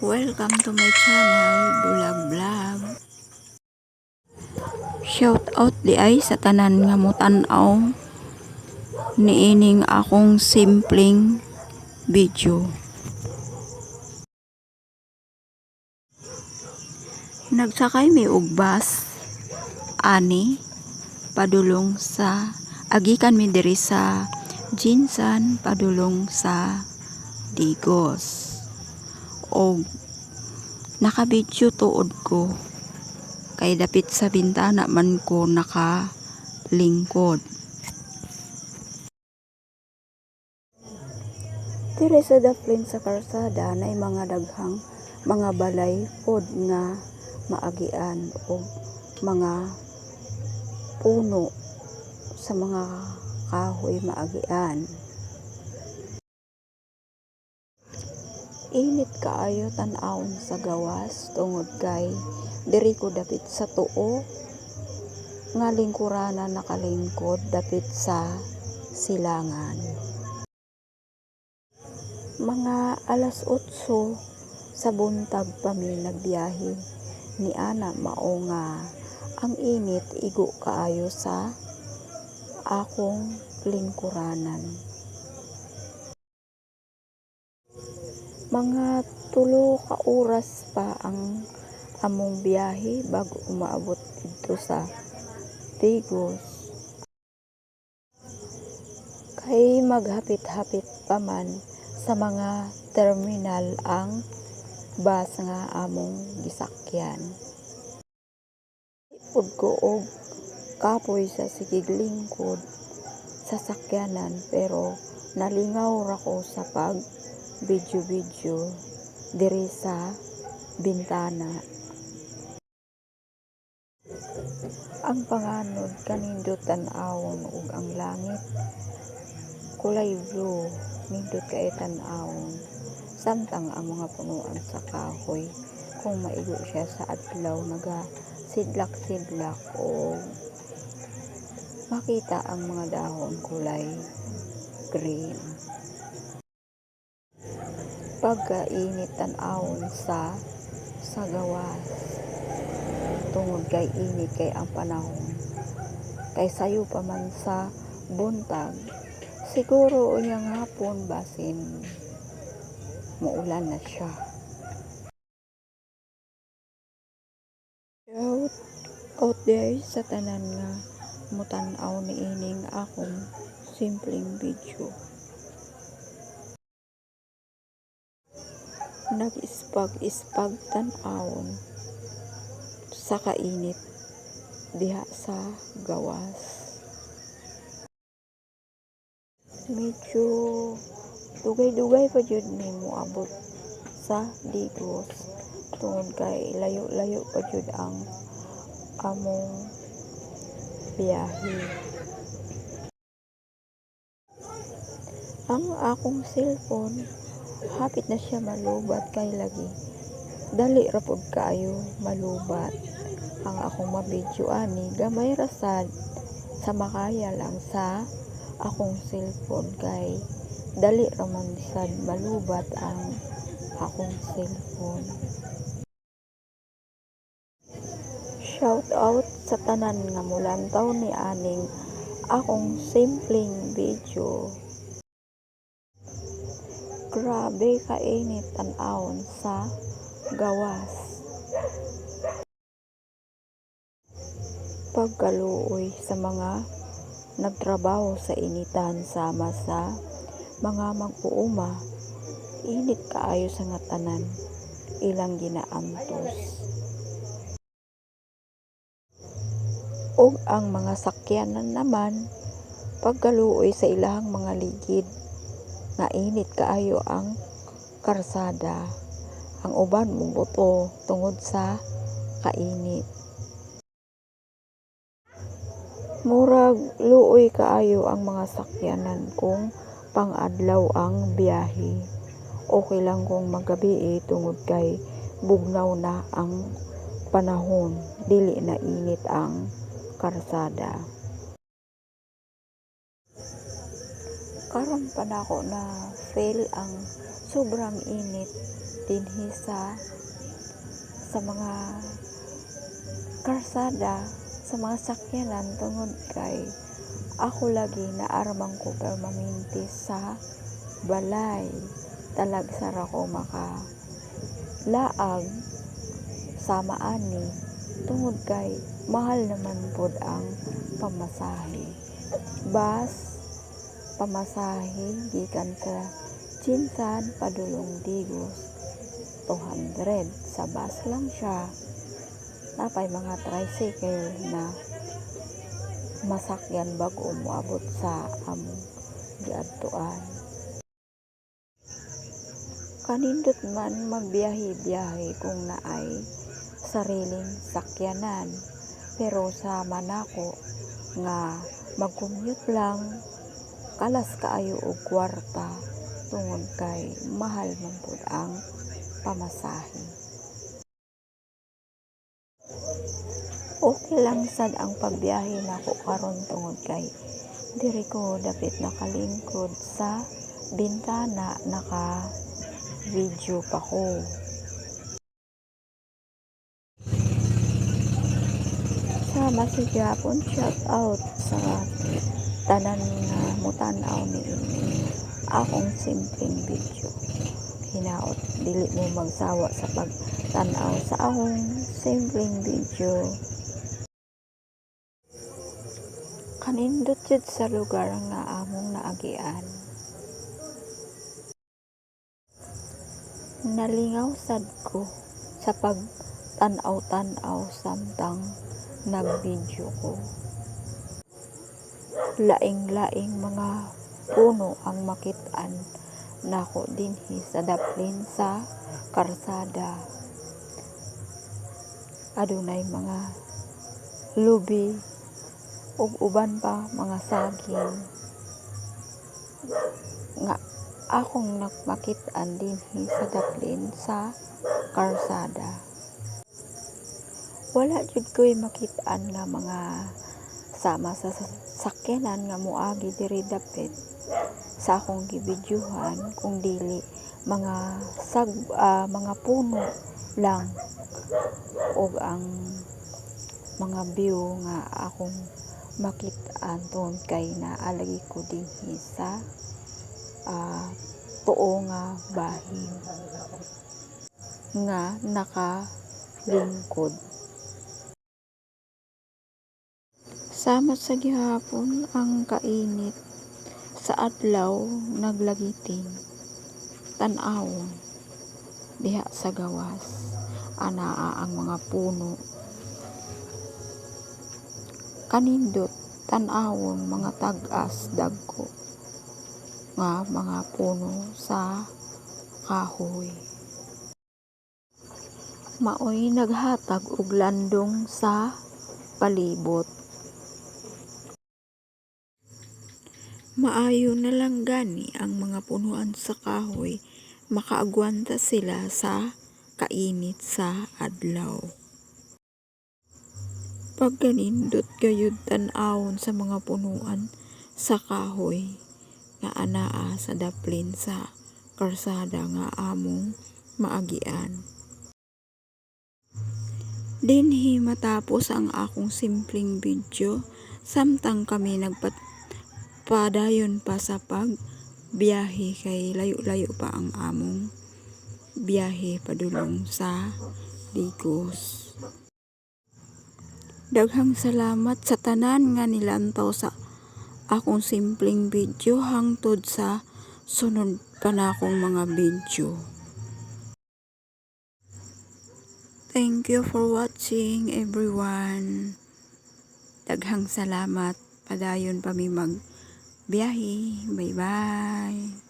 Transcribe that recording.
Welcome to my channel, Bulag Vlog. Shout out di ay sa tanan nga mutan-aw niining akong simpleng video. Nagsakay mi og bus ani padulong sa agikan mi diri sa Jinsan padulong sa Digos. Og nakabidyo tuod ko kay dapit sa bintana man ko nakalingkod. Dire sa daplin sa karsada na mga daghang mga balay pod nga maagian o mga puno sa mga kahoy maagian. Init kaayo tan-awon sa gawas tungod kay diri ko dapit sa tuo nga lingkuranan nakalingkod dapit sa silangan. Mga alas 8 sa buntag pa mi nagbiyahe ni ana mao nga ang init igo kaayo sa akong lingkuranan. Mga 3 ka oras pa ang among biyahe bago umaabot dito sa Digos. Kay maghapit-hapit pa man sa mga terminal ang bus nga among gisakyan. Ipod ko og kapoy sa sigig lingkod sa sakyanan pero nalingaw ra ko sa pag video diri sa bintana. Ang panganod kanindot tan-awon ug ang langit kulay blue nindot kay tan-awon samtang ang mga punuan sa kahoy kung maigo siya sa adlaw naga sidlak-sidlak o makita ang mga dahon kulay green. Pagkainit tan-awon sa gawas tungod kay init kay ang panahon kay sayo pa man sa buntag siguro unyang hapon basin muulan na siya. Shout out day sa tanan nga mutan-aw niining akong simpleng video. Nag-ispag tan-awon sa kainit diha sa gawas. Medyo dugay-dugay pa jud mi moabot sa Digos tungod kay layo-layo pa jud ang among biyahe. Ang akong cellphone hapit na siya malubat kay lagi dali ra pud kaayo malubat ang akong mabidyo ani gamay ra sad sa makaya lang sa akong cellphone kay dali ra man sad malubat ang akong cellphone. Shout out sa tanan nga mulantaw ni aning akong simpleng video. Grabe kainit tan-awon sa gawas. Pagkaluoy sa mga nagtrabaho sa initan sama sa mga mag-uuma, init kaayo sa nga tanan ilang ginaantos. Og ang mga sakyanan naman pagkaluoy sa ilahang mga ligid nga init kaayo ang karsada. Ang uban mubuto tungod sa kainit. Murag luoy kaayo ang mga sakyanan kung pang-adlaw ang biyahe. Okay lang kung magabi tungod kay bugnaw na ang panahon, dili na init ang karsada. Karon pa nako na feel ang sobrang init dinhi sa mga karsada, sa mga sakyanan tungod kay ako lagi naarmang ko permanente sa balay. Talagsara ko makalaag sama ani tungod kay mahal naman pod ang pamasahe. Bus pamasahe gikan sa Jinsan padulong Digos 200 sa bus lang siya. Napay mga tricycle na masakyan bago moabot sa among giadtuan. Kanindot man magbiyahe-biyahe kung naay sariling sakyanan, pero sa manako nga mag-commute lang kalas kaayo og kwarta tungod kay mahal man pud ang pamasahe. Okay lang sad ang pagbiyahe nako karon tungod kay diri ko dapit nakalingkod sa bintana, naka video pa ko. Sama si Japon, shout out sa tanan nga mutan-aw ni akong simpleng video. Hinaot dili mo magsawa sa pagtan-aw sa akong simpleng video. Kanindot jud sa lugar nga among naagian. Nalingaw sad ko sa pagtan-aw samtang nag-video ko. Laing-laing mga puno ang makit-an nako dinhi sa daplin sa karsada. Adunay mga lubi ug uban pa mga saging nga akong nakmakit-an dinhi sa daplin sa karsada. Wala jud ko'y makit-an nga mga sama sa sakyanan nga moagi diri dapit sa akong gibidyohan, kung dili mga puno lang ug ang mga view nga akong makit-an tungod kay naalagi ko dinhi sa tuo nga bahin nga nakalingkod. Sama sa gihapon ang kainit sa adlaw naglagiting tan-awon diha sa gawas anaa ang mga puno. Kanindot tan-awon mga tag-as dagko nga mga puno sa kahoy. Maoy naghatag og landong sa palibot. Maayo na lang gani ang mga punuan sa kahoy, makaagwanta sila sa kainit sa adlaw. Pagkanindot gayud tan-awon sa mga punuan sa kahoy nga anaa sa daplin sa karsada nga among maagian. Dinhi matapos ang akong simpleng video, samtang kami nagpadayon pa sa pagbiyahe kay layo-layo pa ang among biyahe padulong sa Digos. Daghang salamat sa tanan nga nilantaw sa akong simpleng video hangtod sa sunod pa na akong mga video. Thank you for watching everyone. Daghang salamat. Padayon pa mi magbiyahe. Bye bye.